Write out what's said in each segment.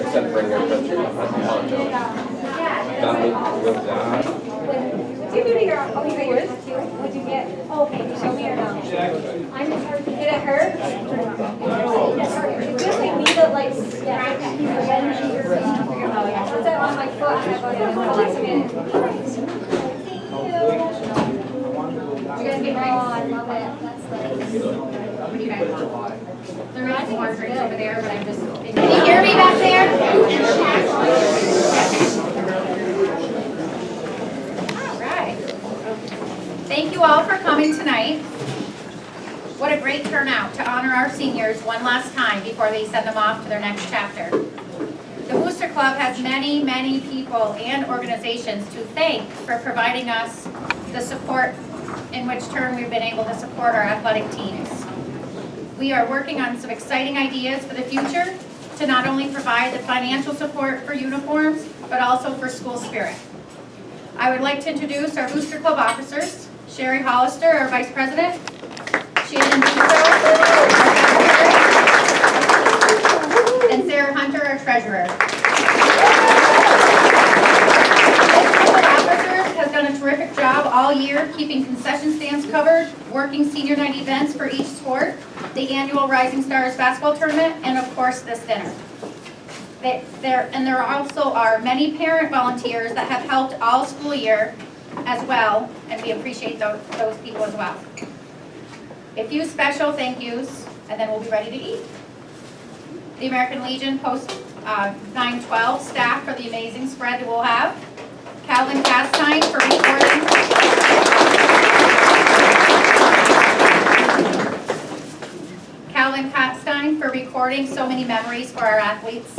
Except bring your picture up at the poncho. Got me. Did you do your Would you get? Oh, okay, show me or no? Did it hurt? It's just like me that like since I'm on my foot, I have a minute. You guys get nice. Oh, I love it. That's like. What do you guys want? There are more drinks over there, but I'm just. Can you hear me back there? All right. Thank you all for coming tonight. What a great turnout to honor our seniors one last time before they send them off to their next chapter. The Booster Club has many, many people and organizations to thank for providing us the support in which turn we've been able to support our athletic teams. We are working on some exciting ideas for the future to not only provide the financial support for uniforms, but also for school spirit. I would like to introduce our Booster Club officers, Sherry Hollister, our Vice President, Shannon Booster, and Sarah Hunter, our Treasurer. This group of officers has done a terrific job all year keeping concession stands covered, working senior night events for each sport, the annual Rising Stars basketball tournament, and of course this dinner. There also are many parent volunteers that have helped all school year as well, and we appreciate those people as well. A few special thank yous, and then we'll be ready to eat. The American Legion Post 912 staff for the amazing spread that we'll have. Calvin Castine for recording. Calvin Castine for recording so many memories for our athletes.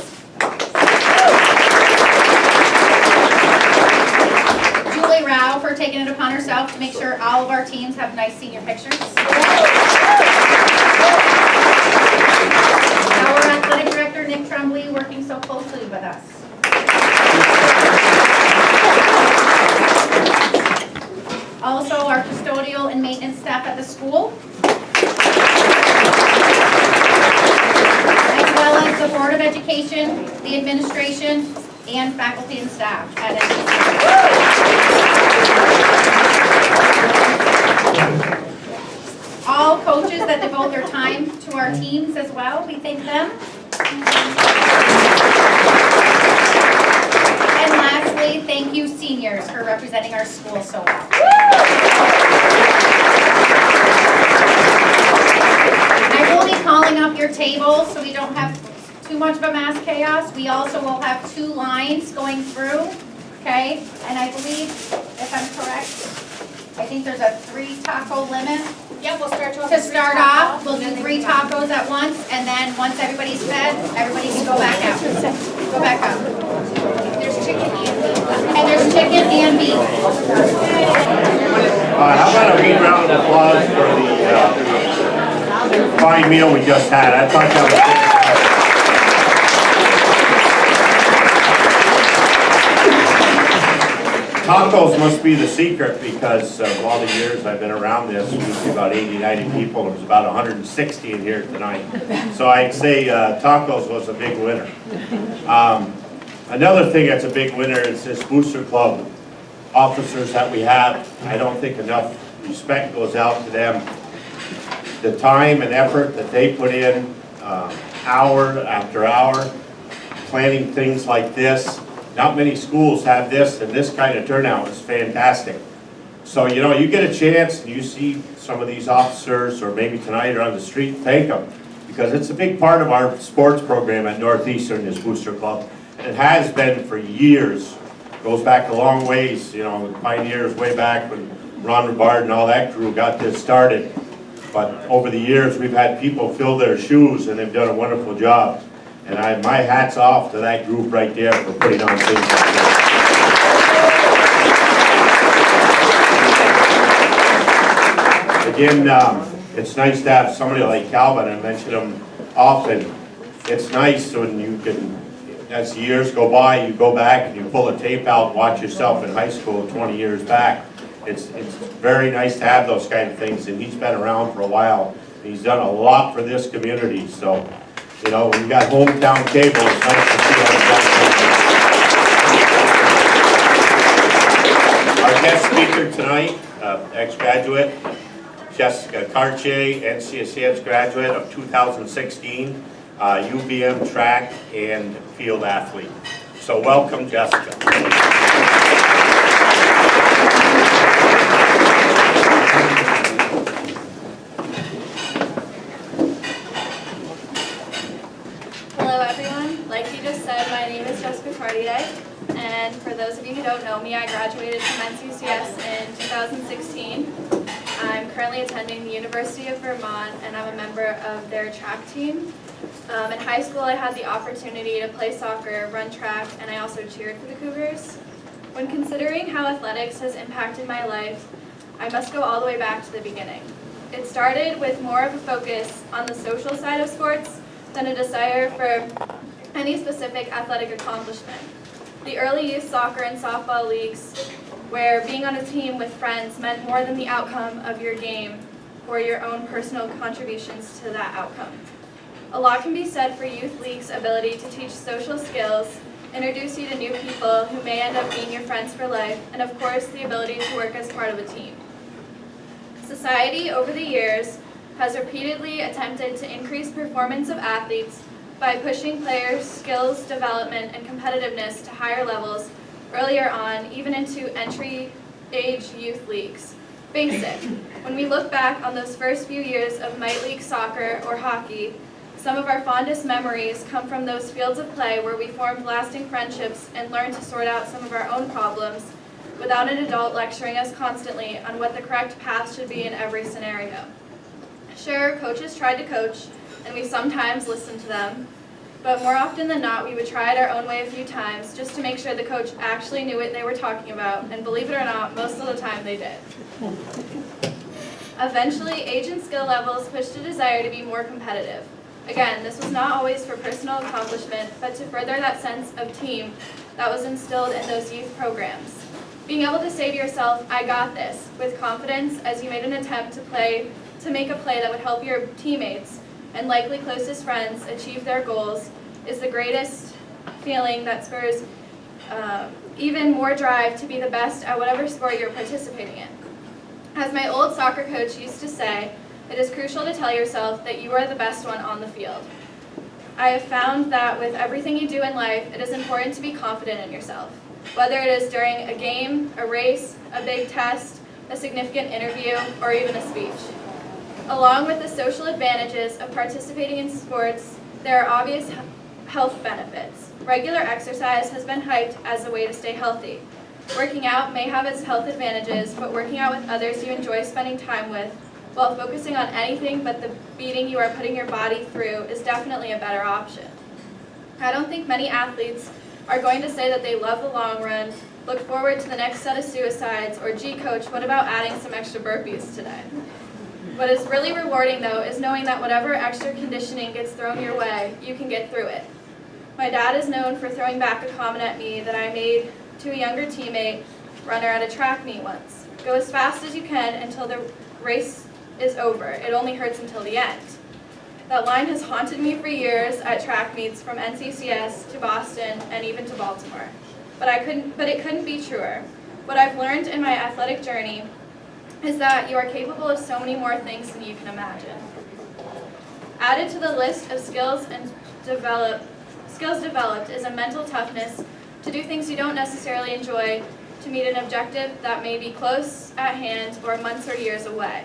Julie Rao for taking it upon herself to make sure all of our teams have nice senior pictures. Our athletic director, Nick Tremblay, working so closely with us. Also, our custodial and maintenance staff at the school. As well as the Board of Education, the administration, and faculty and staff at NCCS. All coaches that devote their time to our teams as well, we thank them. And lastly, thank you seniors for representing our school so well. I will be calling up your tables so we don't have too much of a mass chaos. We also will have 2 lines going through, okay? And I believe, if I'm correct, I think there's a 3 taco limit. Yeah, we'll start To start off, we'll do 3 tacos at once, and then once everybody's fed, everybody can go back out. Go back up. There's chicken and beef. And there's chicken and beef. How about a big round of applause for the fine meal we just had? I thought that was good. Tacos must be the secret because of all the years I've been around this, we see about 80, 90 people. There's about 160 in here tonight. So I'd say tacos was a big winner. Another thing that's a big winner is this Booster Club officers that we have. I don't think enough respect goes out to them. The time and effort that they put in, hour after hour, planning things like this. Not many schools have this, and this kind of turnout is fantastic. So, you know, you get a chance and you see some of these officers, or maybe tonight or on the street, thank them. Because it's a big part of our sports program at Northeastern, this Booster Club. It has been for years. Goes back a long ways, you know, the pioneers way back when Ron Rivard and all that crew got this started. But over the years, we've had people fill their shoes, and they've done a wonderful job. And my hat's off to that group right there for putting on things like this. Again, it's nice to have somebody like Calvin. I mention him often. It's nice when you can as the years go by, you go back and you pull a tape out and watch yourself in high school 20 years back. It's very nice to have those kind of things, and he's been around for a while. He's done a lot for this community, so, you know, when you got hometown cable, it's nice to see all that. Our guest speaker tonight, ex-graduate, Jessica Cartier, NCCS graduate of 2016, UVM track and field athlete. So welcome, Jessica. Hello everyone, like you just said, my name is Jessica Cartier, and for those of you who don't know me, I graduated from NCCS in 2016. I'm currently attending the University of Vermont, and I'm a member of their track team. In high school, I had the opportunity to play soccer, run track, and I also cheered for the Cougars. When considering how athletics has impacted my life, I must go all the way back to the beginning. It started with more of a focus on the social side of sports than a desire for any specific athletic accomplishment. The early youth soccer and softball leagues, where being on a team with friends meant more than the outcome of your game or your own personal contributions to that outcome. A lot can be said for youth league's ability to teach social skills, introduce you to new people who may end up being your friends for life, and of course the ability to work as part of a team. Society over the years has repeatedly attempted to increase performance of athletes by pushing players' skills development and competitiveness to higher levels earlier on, even into entry-age youth leagues. Basic. When we look back on those first few years of Mite League soccer or hockey, some of our fondest memories come from those fields of play where we formed lasting friendships and learned to sort out some of our own problems without an adult lecturing us constantly on what the correct path should be in every scenario. Sure, coaches tried to coach, and we sometimes listened to them, but more often than not, we would try it our own way a few times just to make sure the coach actually knew what they were talking about, and believe it or not, most of the time they did. Eventually, age and skill levels pushed a desire to be more competitive. Again, this was not always for personal accomplishment, but to further that sense of team that was instilled in those youth programs. Being able to say to yourself, I got this, with confidence as you made an attempt to make a play that would help your teammates and likely closest friends achieve their goals, is the greatest feeling that spurs even more drive to be the best at whatever sport you're participating in. As my old soccer coach used to say, it is crucial to tell yourself that you are the best one on the field. I have found that with everything you do in life, it is important to be confident in yourself. Whether it is during a game, a race, a big test, a significant interview, or even a speech. Along with the social advantages of participating in sports, there are obvious health benefits. Regular exercise has been hyped as a way to stay healthy. Working out may have its health advantages, but working out with others you enjoy spending time with, while focusing on anything but the beating you are putting your body through, is definitely a better option. I don't think many athletes are going to say that they love the long run, look forward to the next set of suicides, or gee coach, what about adding some extra burpees today? What is really rewarding though is knowing that whatever extra conditioning gets thrown your way, you can get through it. My dad is known for throwing back a comment at me that I made to a younger teammate runner at a track meet once. Go as fast as you can until the race is over. It only hurts until the end. That line has haunted me for years at track meets from NCCS to Boston and even to Baltimore. But it couldn't be truer. What I've learned in my athletic journey is that you are capable of so many more things than you can imagine. Added to the list of skills developed is a mental toughness to do things you don't necessarily enjoy, to meet an objective that may be close at hand or months or years away.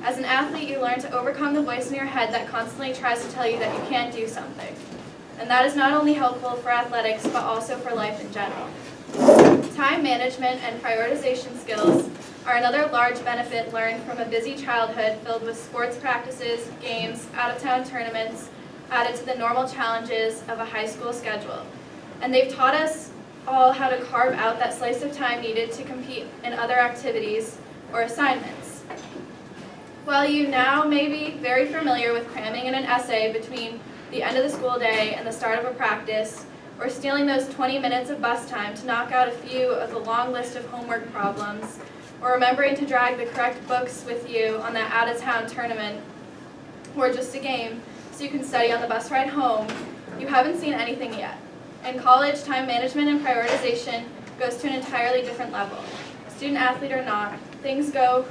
As an athlete, you learn to overcome the voice in your head that constantly tries to tell you that you can't do something. And that is not only helpful for athletics, but also for life in general. Time management and prioritization skills are another large benefit learned from a busy childhood filled with sports practices, games, out-of-town tournaments, added to the normal challenges of a high school schedule. And they've taught us all how to carve out that slice of time needed to compete in other activities or assignments. While you now may be very familiar with cramming in an essay between the end of the school day and the start of a practice, or stealing those 20 minutes of bus time to knock out a few of the long list of homework problems, or remembering to drag the correct books with you on that out-of-town tournament, or just a game so you can study on the bus ride home, you haven't seen anything yet. In college, time management and prioritization goes to an entirely different level. Student athlete or not, things go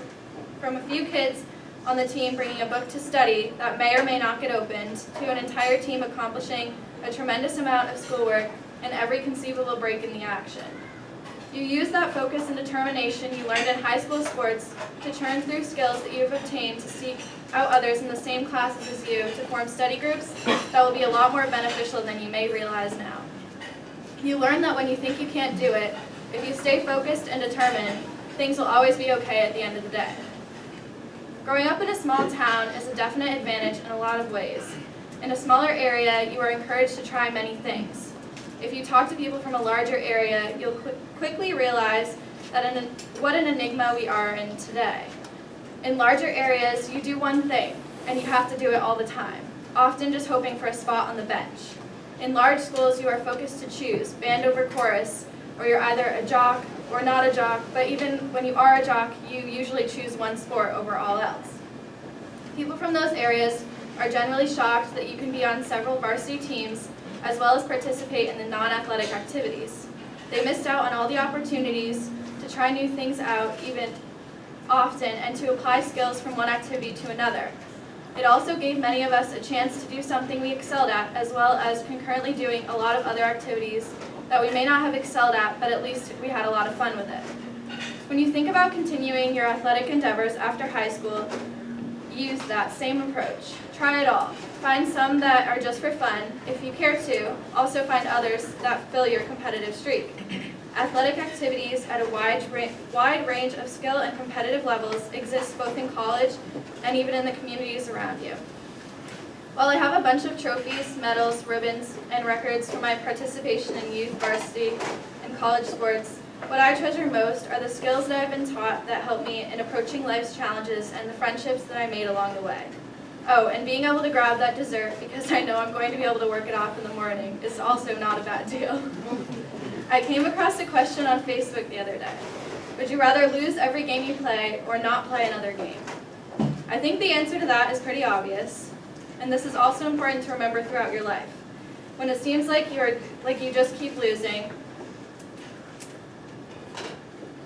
from a few kids on the team bringing a book to study that may or may not get opened, to an entire team accomplishing a tremendous amount of schoolwork and every conceivable break in the action. You use that focus and determination you learned in high school sports to churn through skills that you have obtained to seek out others in the same classes as you to form study groups that will be a lot more beneficial than you may realize now. You learn that when you think you can't do it, if you stay focused and determined, things will always be okay at the end of the day. Growing up in a small town is a definite advantage in a lot of ways. In a smaller area, you are encouraged to try many things. If you talk to people from a larger area, you'll quickly realize that what an enigma we are in today. In larger areas, you do one thing, and you have to do it all the time, often just hoping for a spot on the bench. In large schools, you are focused to choose band over chorus, or you're either a jock or not a jock, but even when you are a jock, you usually choose one sport over all else. People from those areas are generally shocked that you can be on several varsity teams as well as participate in the non-athletic activities. They missed out on all the opportunities to try new things out even often and to apply skills from one activity to another. It also gave many of us a chance to do something we excelled at, as well as concurrently doing a lot of other activities that we may not have excelled at, but at least we had a lot of fun with it. When you think about continuing your athletic endeavors after high school, use that same approach. Try it all. Find some that are just for fun, if you care to. Also find others that fill your competitive streak. Athletic activities at a wide range of skill and competitive levels exist both in college and even in the communities around you. While I have a bunch of trophies, medals, ribbons, and records for my participation in youth, varsity, and college sports, what I treasure most are the skills that I've been taught that help me in approaching life's challenges and the friendships that I made along the way. Oh, and being able to grab that dessert because I know I'm going to be able to work it off in the morning is also not a bad deal. I came across a question on Facebook the other day. Would you rather lose every game you play or not play another game? I think the answer to that is pretty obvious, and this is also important to remember throughout your life. When it seems like you just keep losing,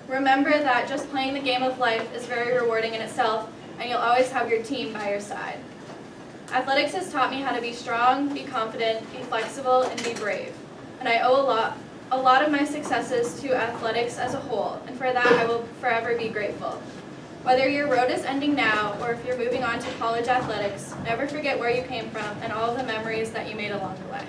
remember that just playing the game of life is very rewarding in itself, and you'll always have your team by your side. Athletics has taught me how to be strong, be confident, be flexible, and be brave. And I owe a lot of my successes to athletics as a whole, and for that I will forever be grateful. Whether your road is ending now, or if you're moving on to college athletics, never forget where you came from and all of the memories that you made along the way.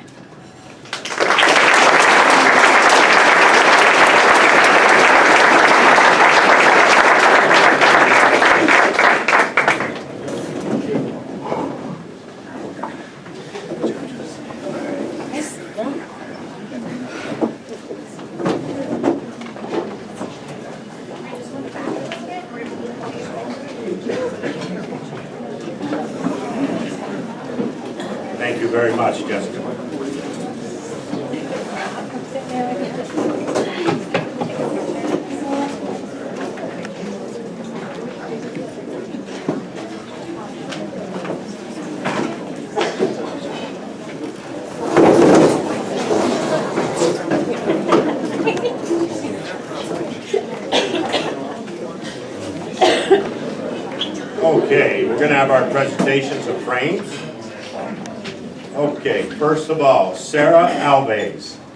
Thank you very much, Jessica. Okay, we're going to have our presentations of frames. Okay, first of all, Sarah Alves. Sarah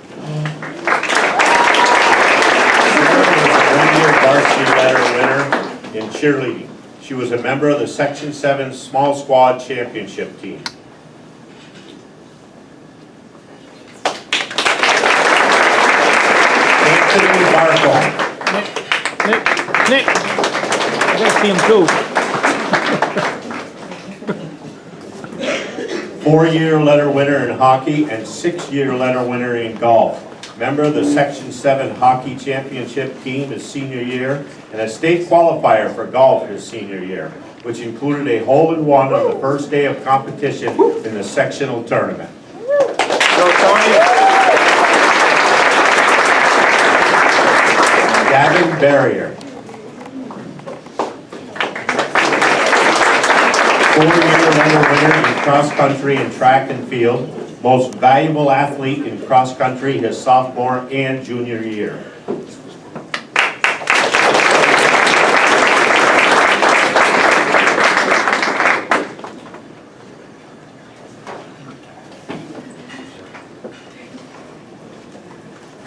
was a one-year varsity letter winner in cheerleading. She was a member of the Section 7 Small Squad Championship team. Anthony Barco. Nick, I gotta see him too. 4-year letter winner in hockey and 6-year letter winner in golf. Member of the Section 7 Hockey Championship team his senior year and a state qualifier for golf his senior year, which included a hole-in-one on the first day of competition in the sectional tournament. Go, Tony. Gavin Barrier. 4-year letter winner in cross country and track and field. Most valuable athlete in cross country his sophomore and junior year.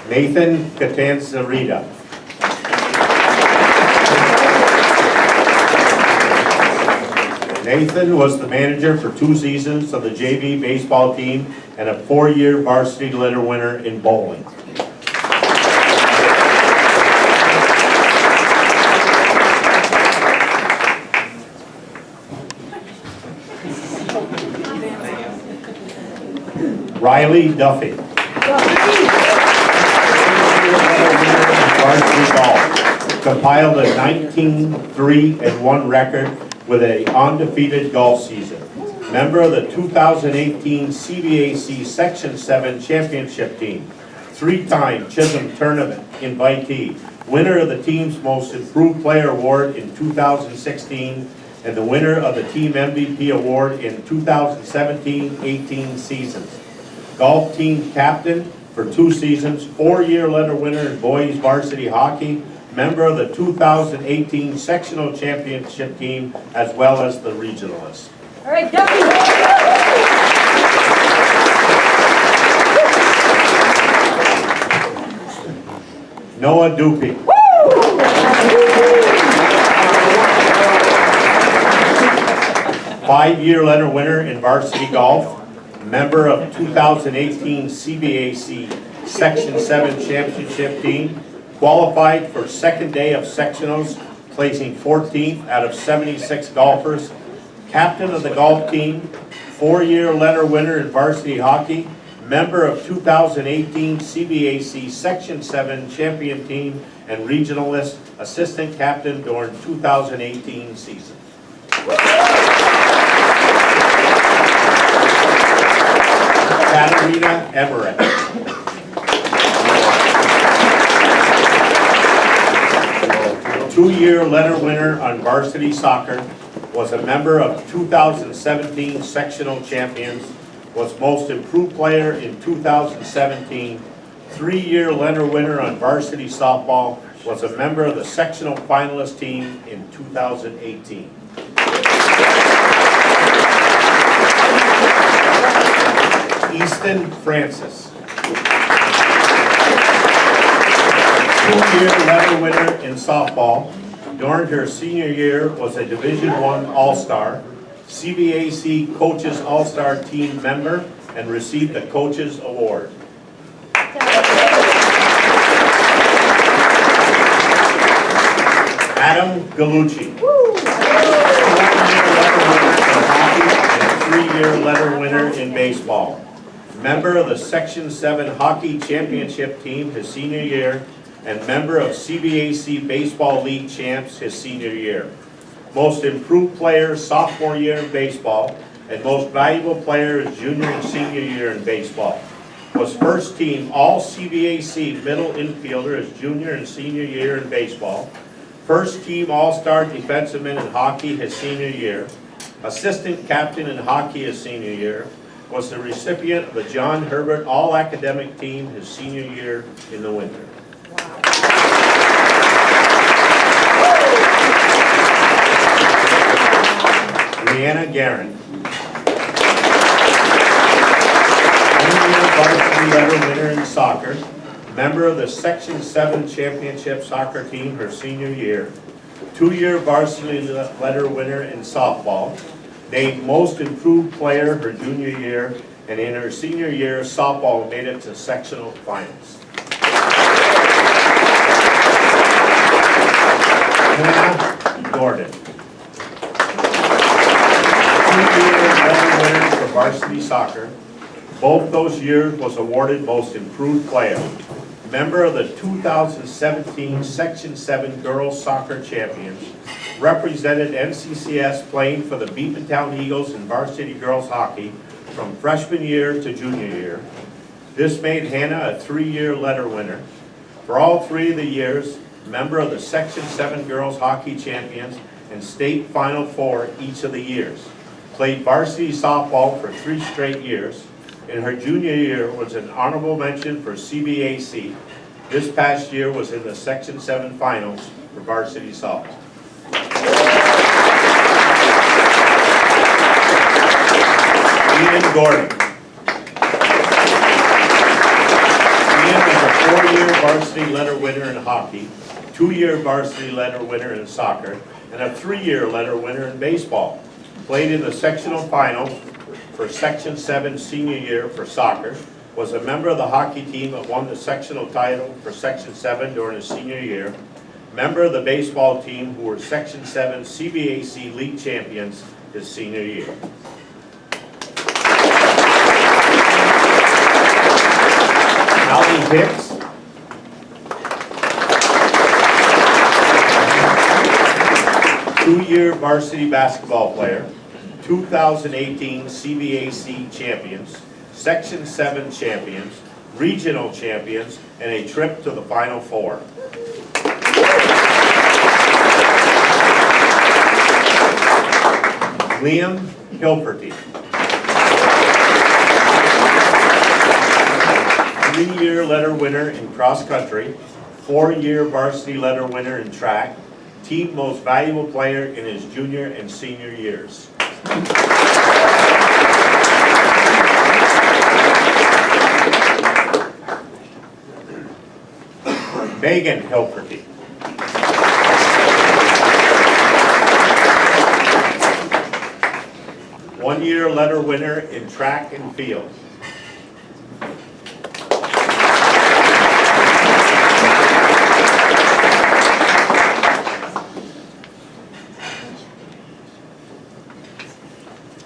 Nathan Catanzarita. Nathan was the manager for 2 seasons of the JV baseball team and a 4-year varsity letter winner in bowling. Riley Duffy. Varsity golf. Compiled a 19-3-1 record with an undefeated golf season. Member of the 2018 CBAC Section 7 Championship Team. 3-time Chisholm Tournament invitee. Winner of the team's Most Improved Player Award in 2016 and the winner of the Team MVP Award in 2017-18 seasons. Golf team captain for 2 seasons, 4-year letter winner in boys varsity hockey, member of the 2018 sectional championship team, as well as the regionalists. All right, Duffy. Noah Dupe. 5-year letter winner in varsity golf, member of 2018 CBAC Section 7 Championship Team, qualified for second day of sectionals, placing 14th out of 76 golfers, captain of the golf team, 4-year letter winner in varsity hockey, member of 2018 CBAC Section 7 Champion Team, and regionalist, assistant captain during 2018 season. Katarina Everett. 2-year letter winner on varsity soccer, was a member of 2017 sectional champions, was most improved player in 2017, 3-year letter winner on varsity softball, was a member of the sectional finalist team in 2018. Easton Francis. 2-year letter winner in softball. During her senior year was a Division I All-Star, CBAC Coaches All-Star Team member, and received the Coaches Award. Adam Gallucci. 4-year letter winner in baseball. Member of the Section 7 Hockey Championship Team his senior year, and member of CBAC Baseball League Champs his senior year. Most improved player sophomore year in baseball, and most valuable player his junior and senior year in baseball. Was first team all CBAC middle infielder his junior and senior year in baseball. First team all-star defenseman in hockey his senior year. Assistant captain in hockey his senior year. Was the recipient of the John Herbert All-Academic Team his senior year in the winter. Leanna Guerin. 1-year varsity letter winner in soccer. Member of the Section 7 Championship Soccer Team her senior year. 2-year varsity letter winner in softball. Named most improved player her junior year, and in her senior year, softball made it to sectional finals. Hannah Gordon. 2-year letter winner for varsity soccer. Both those years was awarded most improved player. Member of the 2017 Section 7 Girls Soccer Champions. Represented NCCS playing for the Beatontown Eagles in varsity girls hockey from freshman year to junior year. This made Hannah a 3-year letter winner. For all 3 of the years, member of the Section 7 Girls Hockey Champions and State Final Four each of the years. Played varsity softball for 3 straight years. In her junior year was an honorable mention for CBAC. This past year was in the Section 7 finals for varsity softball. Ian Gordon. Ian was a 4-year varsity letter winner in hockey, 2-year varsity letter winner in soccer, and a 3-year letter winner in baseball. Played in the sectional finals for Section 7 senior year for soccer, was a member of the hockey team that won the sectional title for Section 7 during his senior year, member of the baseball team who were Section 7 CBAC league champions his senior year. Allie Hicks. 2-year varsity basketball player, 2018 CBAC champions, Section 7 champions, regional champions, and a trip to the Final Four. Liam Hilferty. 3-year letter winner in cross country, 4-year varsity letter winner in track, team most valuable player in his junior and senior years. Megan Hilferty. 1-year letter winner in track and field.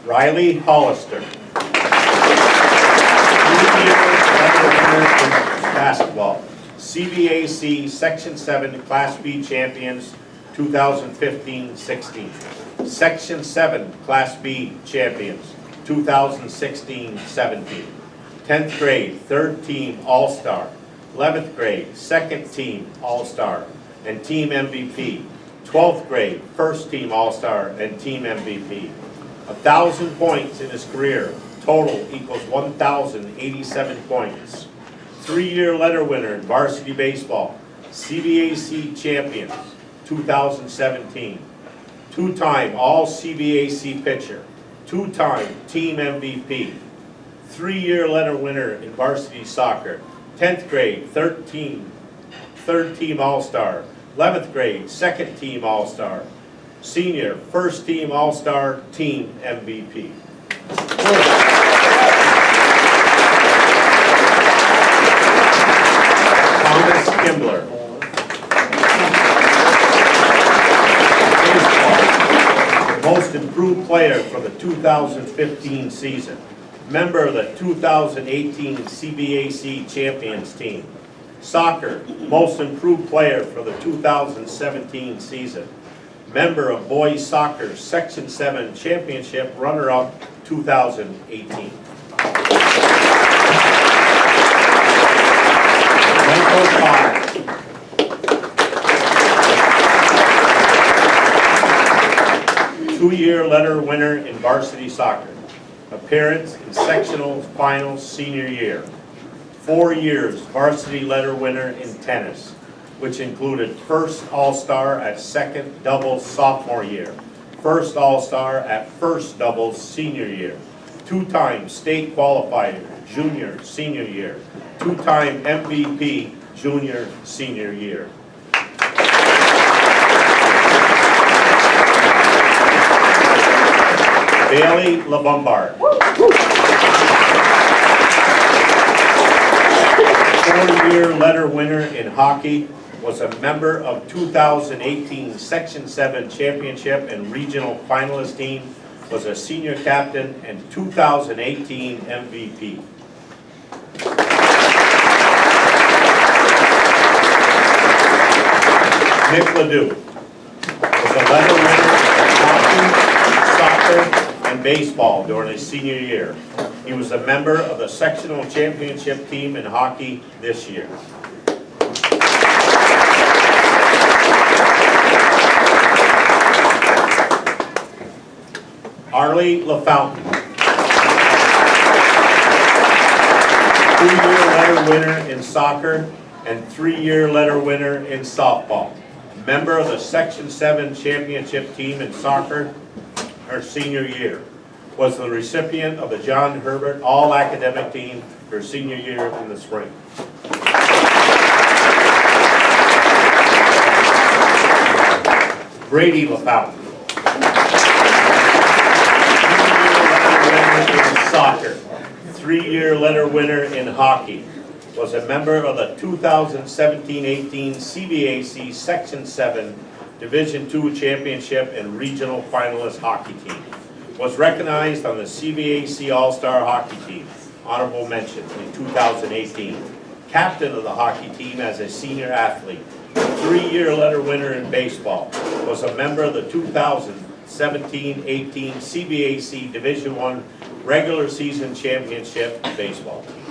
Riley Hollister. 3-year letter winner in basketball. CBAC Section 7 Class B champions 2015-16. Section 7 Class B champions 2016-17. 10th grade 3rd team All-Star. 11th grade 2nd team All-Star and team MVP. 12th grade 1st team All-Star and team MVP. 1,000 points in his career. Total equals 1,087 points. 3-year letter winner in varsity baseball. CBAC champions 2017. 2-time all CBAC pitcher. 2-time team MVP. 3-year letter winner in varsity soccer. 10th grade 3rd team All-Star. 11th grade 2nd team All-Star. Senior 1st team All-Star team MVP. Thomas Kimbler. Most improved player for the 2015 season. Member of the 2018 CBAC champions team. Soccer, most improved player for the 2017 season. Member of boys soccer Section 7 championship runner-up 2018. Michael Todd. 2-year letter winner in varsity soccer. Appearance in sectional finals senior year. 4 years varsity letter winner in tennis, which included 1st All-Star at 2nd doubles sophomore year, 1st All-Star at 1st doubles senior year, 2-time state qualifier junior senior year, 2-time MVP junior senior year. Bailey LaBombard. 4-year letter winner in hockey, was a member of 2018 Section 7 championship and regional finalist team, was a senior captain and 2018 MVP. Nick Ledoux was a letter winner in hockey, soccer, and baseball during his senior year. He was a member of the sectional championship team in hockey this year. Carly LaFountain. 2-year letter winner in soccer and 3-year letter winner in softball. Member of the Section 7 championship team in soccer her senior year. Was the recipient of the John Herbert All-Academic Team her senior year in the spring. Brady LaFountain. 2-year letter winner in soccer. 3-year letter winner in hockey. Was a member of the 2017-18 CBAC Section 7 Division II Championship and Regional Finalist Hockey Team. Was recognized on the CBAC All-Star Hockey Team, honorable mention, in 2018. Captain of the hockey team as a senior athlete. 3-year letter winner in baseball. Was a member of the 2017-18 CBAC Division I Regular Season Championship baseball team.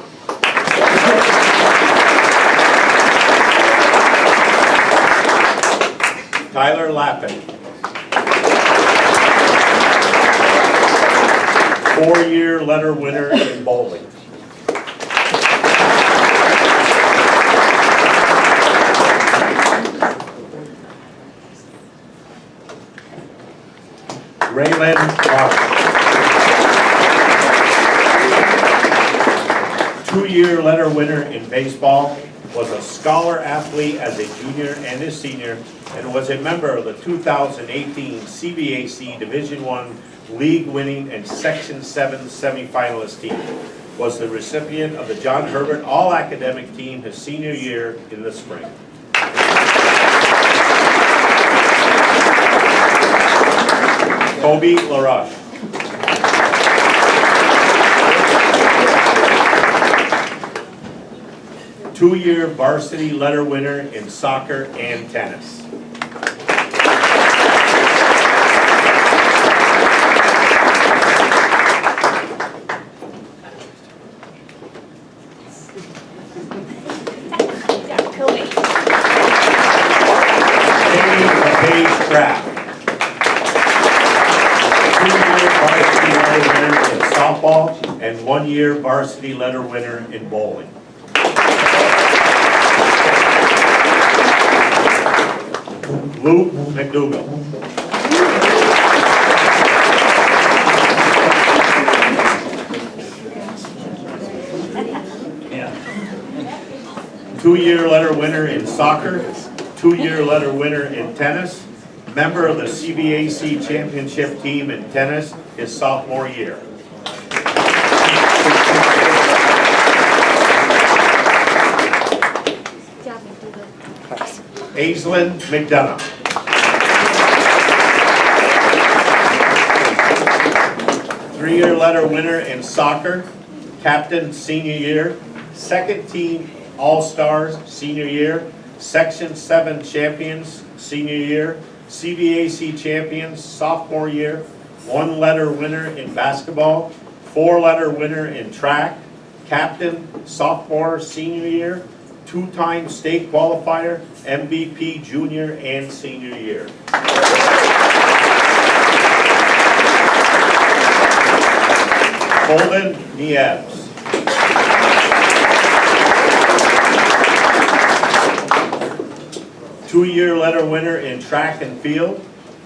Tyler Lappin. 4-year letter winner in bowling. Raylan Marsh. 2-year letter winner in baseball. Was a scholar athlete as a junior and a senior, and was a member of the 2018 CBAC Division I league winning and Section 7 semifinalist team. Was the recipient of the John Herbert All-Academic Team his senior year in the spring. Kobe LaRush. 2-year varsity letter winner in soccer and tennis. Jamie LaPage Craft. 2-year varsity letter winner in softball and 1-year varsity letter winner in bowling. Luke McDougall. 2-year letter winner in soccer, 2-year letter winner in tennis, member of the CBAC championship team in tennis his sophomore year. Aislinn McDonough. 3-year letter winner in soccer, captain senior year, second team All-Stars senior year, Section 7 champions senior year, CBAC champions sophomore year, 1-letter winner in basketball, 4-letter winner in track, captain sophomore senior year, 2-time state qualifier, MVP junior and senior year. Holden Nieves. 2-year letter winner in track and field,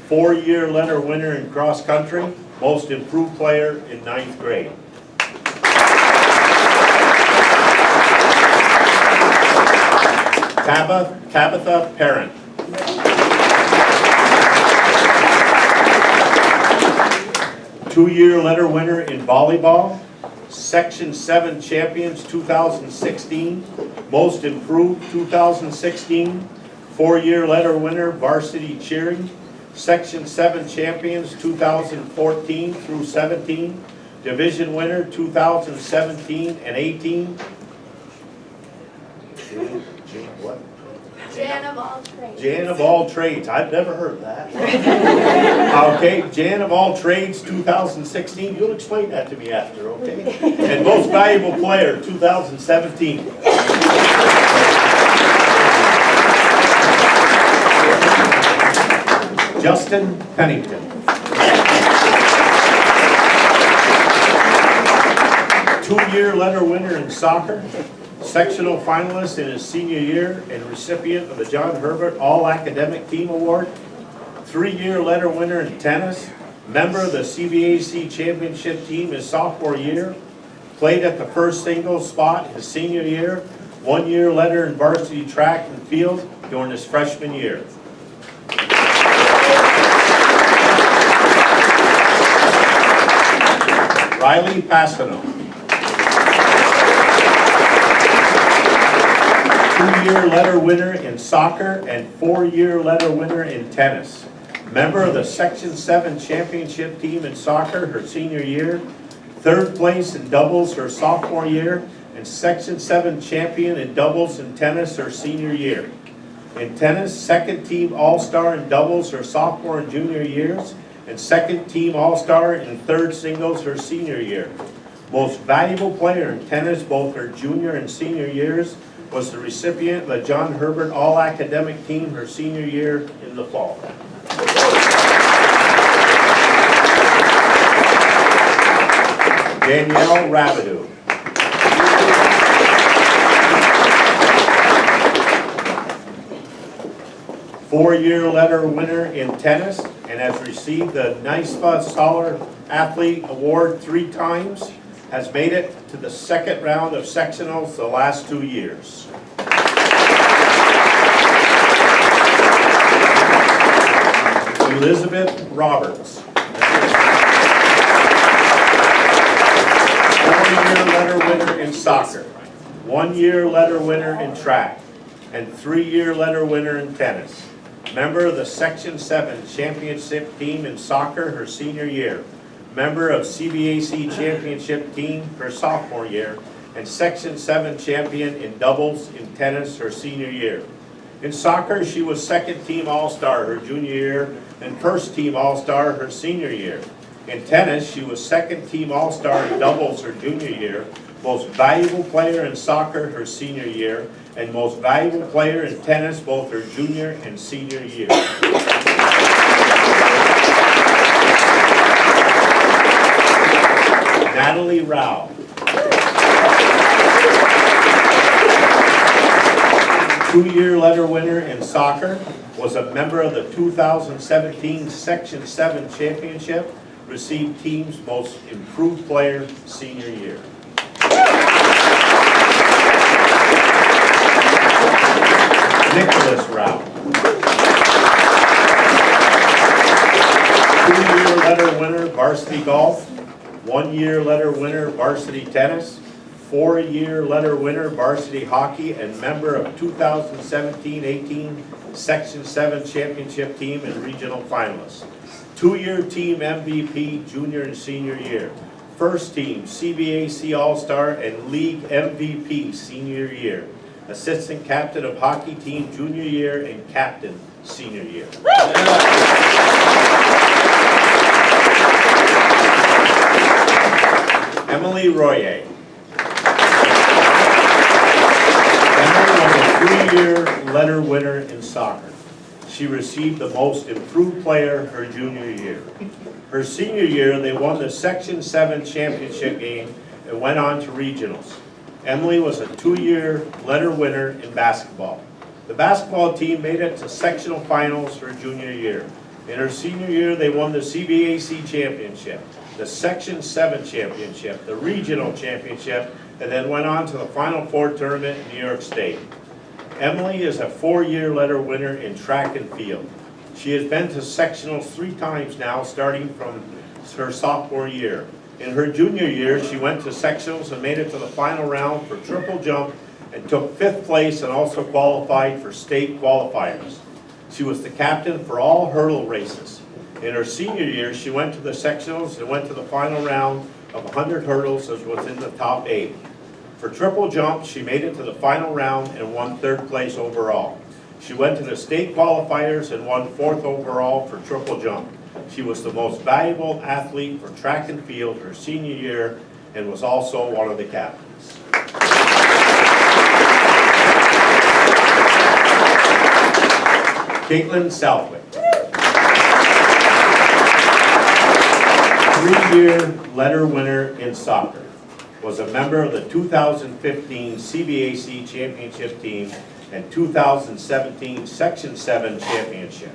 4-year letter winner in cross country, most improved player in 9th grade. Tabitha Parent. 2-year letter winner in volleyball, Section 7 champions 2016, most improved 2016, 4-year letter winner varsity cheering, Section 7 champions 2014 through 17, division winner 2017 and 18. What? Jan of all trades. Jan of all trades. I've never heard that. Okay, Jan of all trades 2016. You'll explain that to me after, okay? And most valuable player 2017. Justin Pennington. Two-year letter winner in soccer, sectional finalist in his senior year, and recipient of the John Herbert All-Academic Team Award. Three-year letter winner in tennis, member of the CBAC championship team his sophomore year, played at the first singles spot his senior year, 1 year letter in varsity track and field during his freshman year. Riley Passano. 2-year letter winner in soccer and 4-year letter winner in tennis. Member of the Section 7 championship team in soccer her senior year, 3rd place in doubles her sophomore year, and Section 7 champion in doubles and tennis her senior year. In tennis, 2nd team All-Star in doubles her sophomore and junior years, and 2nd team All-Star in 3rd singles her senior year. Most valuable player in tennis both her junior and senior years was the recipient of the John Herbert All-Academic Team her senior year in the fall. Danielle Rabideau. 4-year letter winner in tennis and has received the NISFA Scholar Athlete Award 3 times, has made it to the 2nd round of sectionals the last 2 years. Elizabeth Roberts. 4-year letter winner in soccer, 1-year letter winner in track, and 3-year letter winner in tennis. Member of the Section 7 championship team in soccer her senior year. Member of CBAC championship team her sophomore year, and Section 7 champion in doubles in tennis her senior year. In soccer, she was 2nd team All-Star her junior year and 1st team All-Star her senior year. In tennis, she was 2nd team All-Star in doubles her junior year, most valuable player in soccer her senior year, and most valuable player in tennis both her junior and senior year. Natalie Rao. 2-year letter winner in soccer, was a member of the 2017 Section 7 Championship, received team's most improved player senior year. Nicholas Rao. 2-year letter winner varsity golf, 1-year letter winner varsity tennis, 4-year letter winner varsity hockey, and member of 2017-18 Section 7 championship team and regional finalists. 2-year team MVP junior and senior year. 1st team CBAC All-Star and League MVP senior year. Assistant captain of hockey team junior year and captain senior year. Emily Royer. Emily was a 3-year letter winner in soccer. She received the most improved player her junior year. Her senior year, they won the Section 7 championship game and went on to regionals. Emily was a 2-year letter winner in basketball. The basketball team made it to sectional finals her junior year. In her senior year, they won the CBAC championship, the Section 7 championship, the regional championship, and then went on to the Final Four tournament in New York State. Emily is a 4-year letter winner in track and field. She has been to sectionals 3 times now, starting from her sophomore year. In her junior year, she went to sectionals and made it to the final round for triple jump and took 5th place and also qualified for state qualifiers. She was the captain for all hurdle races. In her senior year, she went to the sectionals and went to the final round of 100 hurdles as was in the top 8. For triple jump, she made it to the final round and won 3rd place overall. She went to the state qualifiers and won 4th overall for triple jump. She was the most valuable athlete for track and field her senior year and was also one of the captains. Caitlin Southwick. 3-year letter winner in soccer. was a member of the 2015 CBAC Championship team and 2017 Section 7 Championship.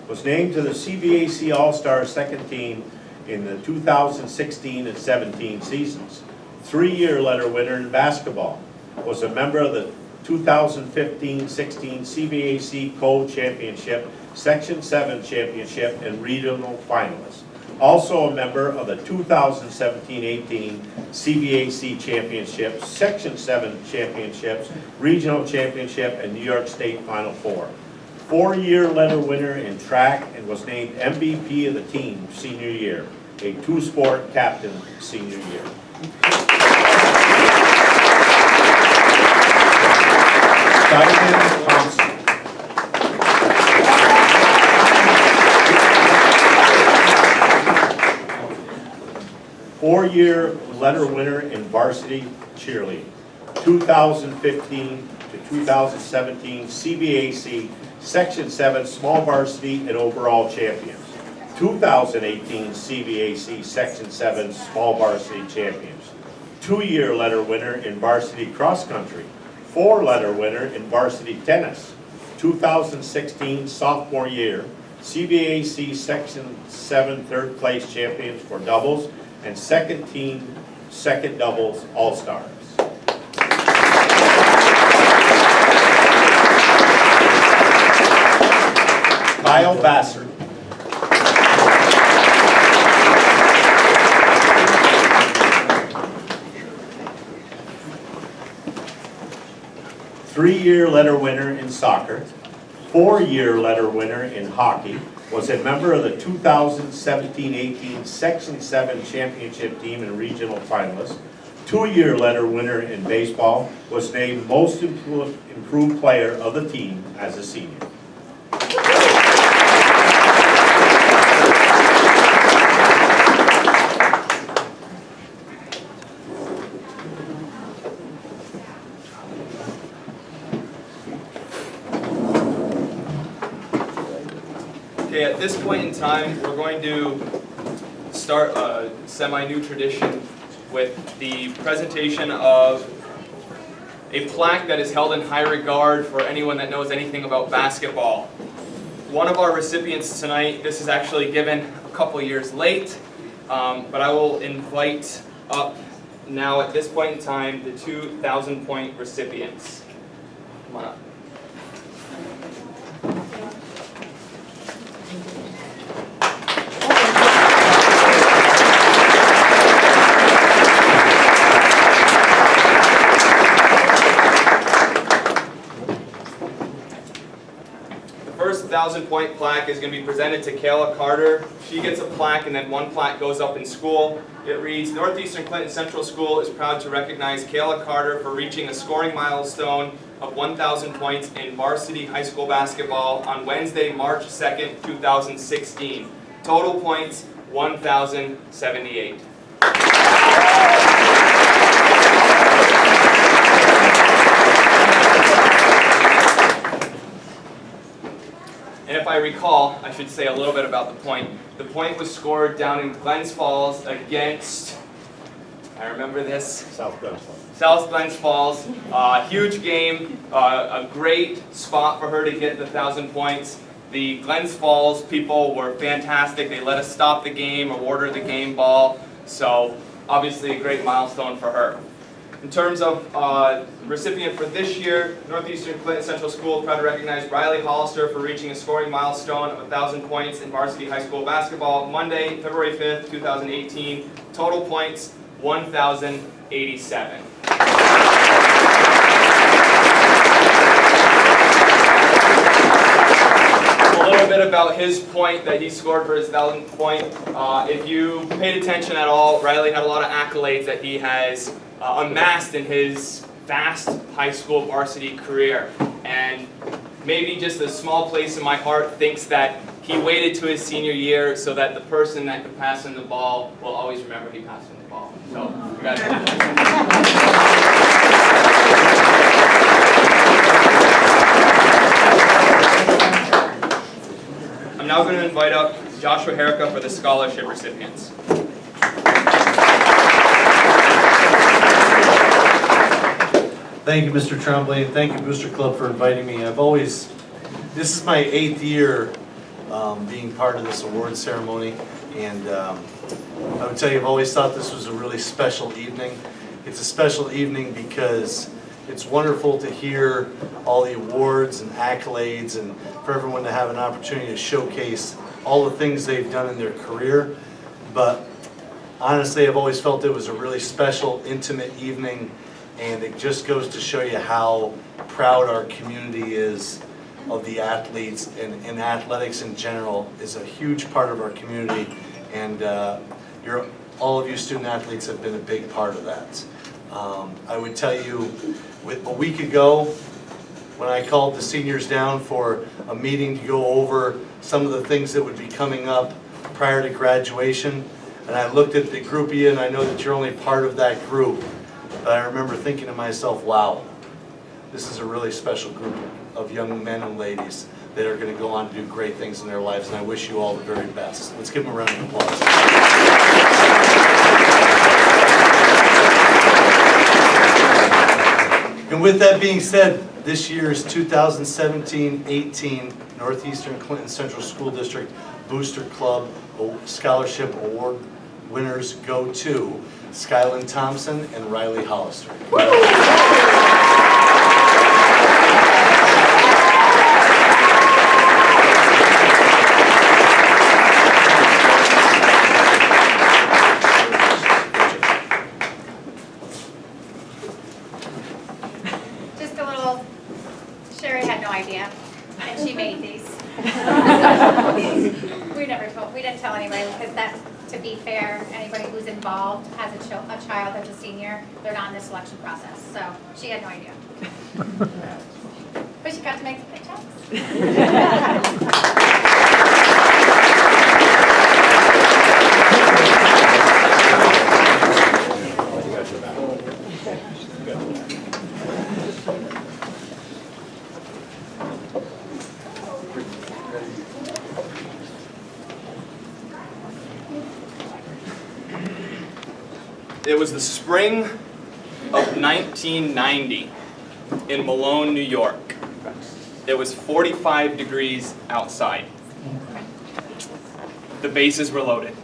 Was named to the CBAC All-Star second team in the 2016 and 17 seasons. 3-year letter winner in basketball. Was a member of the 2015-16 CBAC Co-Championship, Section 7 Championship, and regional finalist. Also a member of the 2017-18 CBAC Championship, Section 7 Championships, Regional Championship, and New York State Final Four. 4-year letter winner in track and was named MVP of the team senior year. A 2-sport captain senior year. Simon Thompson. 4-year letter winner in varsity cheerleading. 2015 to 2017 CBAC Section 7 small varsity and overall champions. 2018 CBAC Section 7 small varsity champions. 2-year letter winner in varsity cross country. 4-letter winner in varsity tennis. 2016 sophomore year CBAC Section 7 third place champions for doubles and second team second doubles all-stars. Kyle Bassert. Three-year letter winner in soccer, 4-year letter winner in hockey, was a member of the 2017-18 Section 7 Championship team and regional finalist. 2-year letter winner in baseball, was named most improved player of the team as a senior. Okay, at this point in time, we're going to start a semi-new tradition with the presentation of a plaque that is held in high regard for anyone that knows anything about basketball. One of our recipients tonight, this is actually given a couple years late, but I will invite up now at this point in time the 2,000-point recipients. Come on up. First 1,000-point plaque is going to be presented to Kayla Carter. She gets a plaque and then one plaque goes up in school. It reads, Northeastern Clinton Central School is proud to recognize Kayla Carter for reaching a scoring milestone of 1,000 points in varsity high school basketball on Wednesday, March 2nd, 2016. Total points, 1,078. And if I recall, I should say a little bit about the point. The point was scored down in Glens Falls against, I remember this, South Glens Falls. South Glens Falls. Huge game, a great spot for her to get the 1,000 points. The Glens Falls people were fantastic. They let us stop the game, awarded the game ball. So obviously a great milestone for her. In terms of recipient for this year, Northeastern Clinton Central School proud to recognize Riley Hollister for reaching a scoring milestone of 1,000 points in varsity high school basketball Monday, February 5th, 2018. Total points, 1,087. A little bit about his point that he scored for his 1,000th point. If you paid attention at all, Riley had a lot of accolades that he has amassed in his vast high school varsity career. And maybe just a small place in my heart thinks that he waited to his senior year so that the person that could pass him the ball will always remember he passed him the ball. So, congratulations. I'm now going to invite up Joshua Herrica for the scholarship recipients. Thank you, Mr. Tremblay, and thank you, Booster Club, for inviting me. This is my 8th year being part of this award ceremony, and I would tell you, I've always thought this was a really special evening. It's a special evening because it's wonderful to hear all the awards and accolades, and for everyone to have an opportunity to showcase all the things they've done in their career. But honestly, I've always felt it was a really special, intimate evening, and it just goes to show you how proud our community is of the athletes, and athletics in general is a huge part of our community, and all of you student athletes have been a big part of that. I would tell you, a week ago, when I called the seniors down for a meeting to go over some of the things that would be coming up prior to graduation, and I looked at the group of you, and I know that you're only part of that group, but I remember thinking to myself, wow, this is a really special group of young men and ladies that are going to go on to do great things in their lives, and I wish you all the very best. Let's give them a round of applause. And with that being said, this year's 2017-18 Northeastern Clinton Central School District Booster Club Scholarship Award winners go to Skyland Thompson and Riley Hollister. Just a little, Sherry had no idea, and she made these. We didn't tell anybody, because that, to be fair, anybody who's involved has a child that's a senior, they're not in the selection process, so she had no idea. But she got to make the pictures. It was the spring of 1990 in Malone, New York. It was 45 degrees outside. The bases were loaded.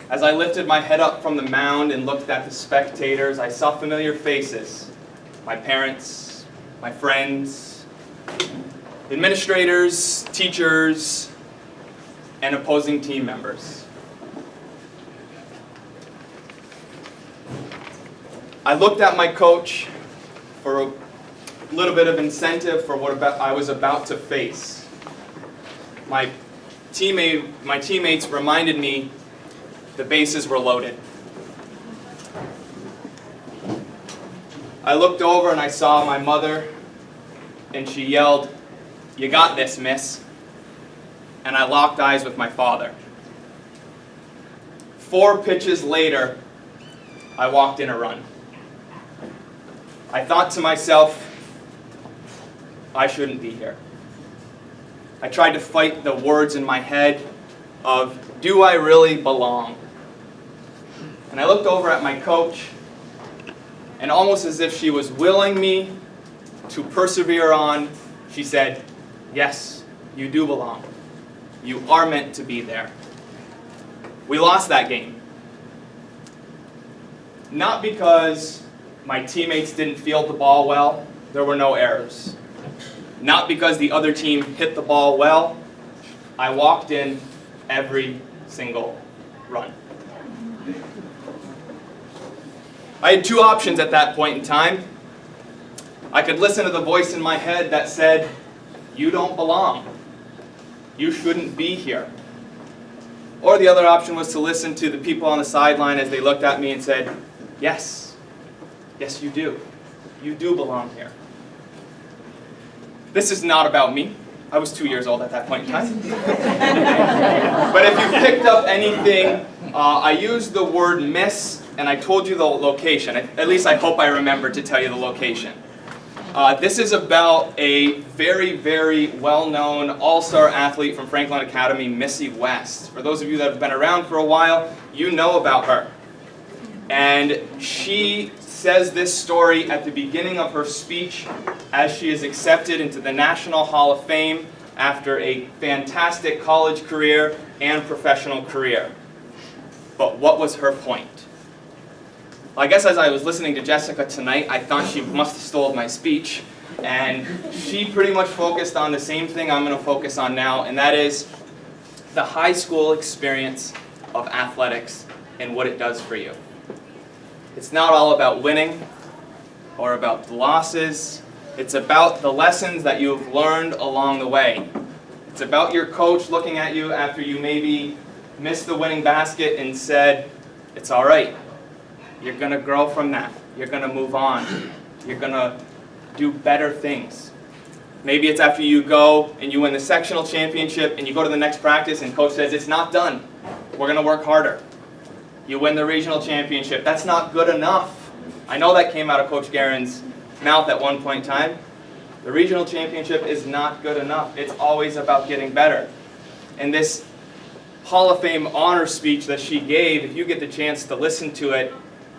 As I lifted my head up from the mound and looked at the spectators, I saw familiar faces. My parents, my friends, administrators, teachers, and opposing team members. I looked at my coach for a little bit of incentive for what I was about to face. My teammates reminded me the bases were loaded. I looked over and I saw my mother, and she yelled, "You got this, miss." And I locked eyes with my father. 4 pitches later, I walked in a run. I thought to myself, I shouldn't be here. I tried to fight the words in my head of, do I really belong? And I looked over at my coach, and almost as if she was willing me to persevere on, she said, yes, you do belong. You are meant to be there. We lost that game. Not because my teammates didn't field the ball well, there were no errors. Not because the other team hit the ball well, I walked in every single run. I had 2 options at that point in time. I could listen to the voice in my head that said, you don't belong. You shouldn't be here. Or the other option was to listen to the people on the sideline as they looked at me and said, yes, yes you do. You do belong here. This is not about me. I was 2 years old at that point in time. But if you picked up anything, I used the word miss, and I told you the location. At least I hope I remember to tell you the location. This is about a very, very well-known all-star athlete from Franklin Academy, Missy West. For those of you that have been around for a while, you know about her. And she says this story at the beginning of her speech as she is accepted into the National Hall of Fame after a fantastic college career and professional career. But what was her point? I guess as I was listening to Jessica tonight, I thought she must have stolen my speech. And she pretty much focused on the same thing I'm going to focus on now, and that is the high school experience of athletics and what it does for you. It's not all about winning or about the losses. It's about the lessons that you have learned along the way. It's about your coach looking at you after you maybe missed the winning basket and said, it's all right. You're going to grow from that. You're going to move on. You're going to do better things. Maybe it's after you go and you win the sectional championship and you go to the next practice and coach says, it's not done. We're going to work harder. You win the regional championship. That's not good enough. I know that came out of Coach Guerin's mouth at one point in time. The regional championship is not good enough. It's always about getting better. And this Hall of Fame honor speech that she gave, if you get the chance to listen to it,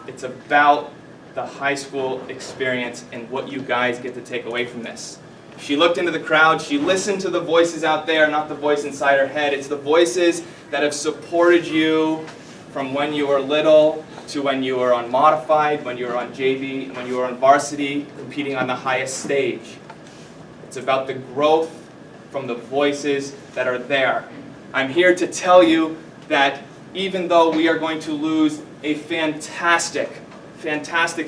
it's about the high school experience and what you guys get to take away from this. She looked into the crowd, she listened to the voices out there, not the voice inside her head. It's the voices that have supported you from when you were little to when you were on modified, when you were on JV, when you were on varsity, competing on the highest stage. It's about the growth from the voices that are there. I'm here to tell you that even though we are going to lose a fantastic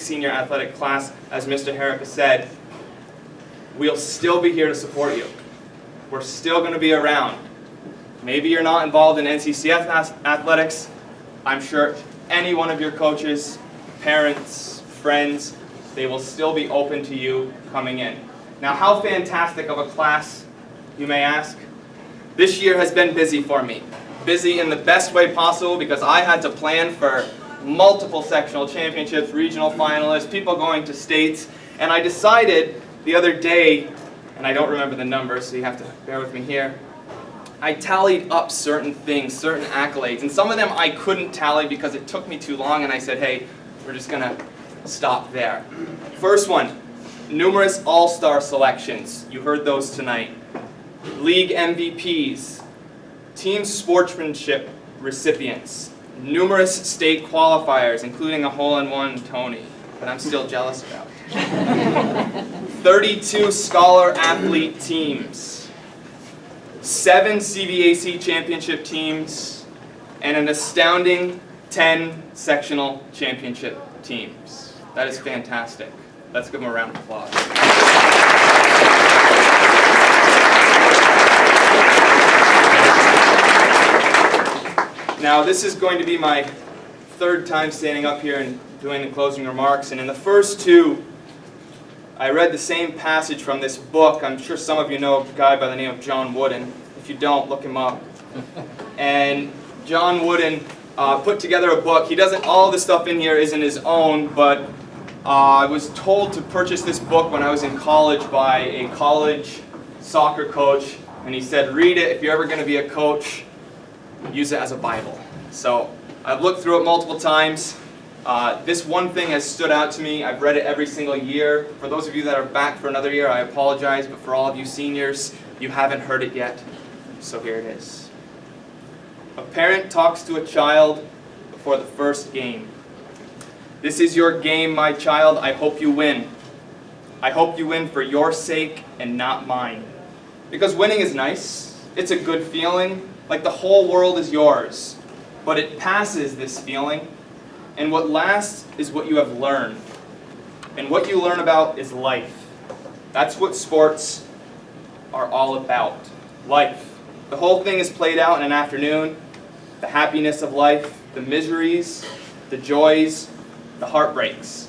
senior athletic class, as Mr. Herrick has said, we'll still be here to support you. We're still going to be around. Maybe you're not involved in NCCS athletics. I'm sure any one of your coaches, parents, friends, they will still be open to you coming in. Now, how fantastic of a class, you may ask? This year has been busy for me. Busy in the best way possible because I had to plan for multiple sectional championships, regional finalists, people going to states, and I decided the other day, and I don't remember the numbers, so you have to bear with me here, I tallied up certain things, certain accolades, and some of them I couldn't tally because it took me too long, and I said, hey, we're just going to stop there. First one, numerous all-star selections. You heard those tonight. League MVPs, team sportsmanship recipients, numerous state qualifiers, including a hole-in-one Tony, that I'm still jealous about. 32 scholar athlete teams, 7 CVAC championship teams, and an astounding 10 sectional championship teams. That is fantastic. Let's give them a round of applause. Now, this is going to be my third time standing up here and doing the closing remarks, and in the first two, I read the same passage from this book. I'm sure some of you know a guy by the name of John Wooden. If you don't, look him up. And John Wooden put together a book. He doesn't, all the stuff in here isn't his own, but I was told to purchase this book when I was in college by a college soccer coach, and he said, read it. If you're ever going to be a coach, use it as a Bible. So I've looked through it multiple times. This one thing has stood out to me. I've read it every single year. For those of you that are back for another year, I apologize, but for all of you seniors, you haven't heard it yet. So here it is. A parent talks to a child before the first game. This is your game, my child. I hope you win. I hope you win for your sake and not mine. Because winning is nice. It's a good feeling. Like the whole world is yours. But it passes this feeling. And what lasts is what you have learned. And what you learn about is life. That's what sports are all about. Life. The whole thing is played out in an afternoon. The happiness of life, the miseries, the joys, the heartbreaks.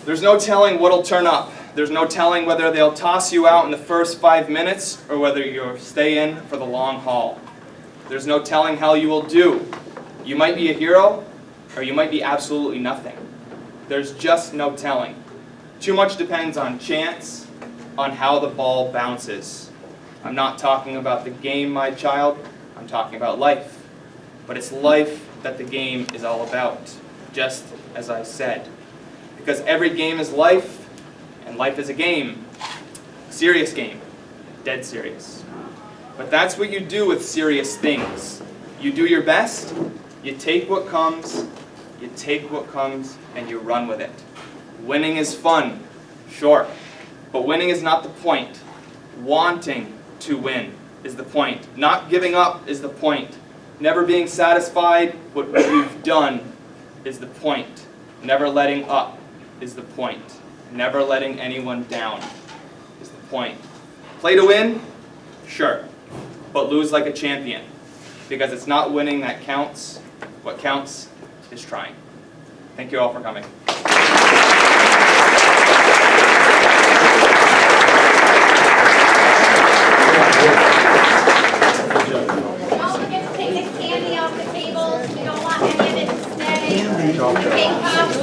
There's no telling what'll turn up. There's no telling whether they'll toss you out in the first 5 minutes or whether you'll stay in for the long haul. There's no telling how you will do. You might be a hero, or you might be absolutely nothing. There's just no telling. Too much depends on chance, on how the ball bounces. I'm not talking about the game, my child. I'm talking about life. But it's life that the game is all about. just as I said. Because every game is life, and life is a game. Serious game. Dead serious. But that's what you do with serious things. You do your best, you take what comes, and you run with it. Winning is fun, sure, but winning is not the point. Wanting to win is the point. Not giving up is the point. Never being satisfied with what you've done is the point. Never letting up is the point. Never letting anyone down is the point. Play to win? Sure, but lose like a champion. Because it's not winning that counts. What counts is trying. Thank you all for coming. Don't forget to take the candy off the tables. We don't want any of it to stay. Cake pops.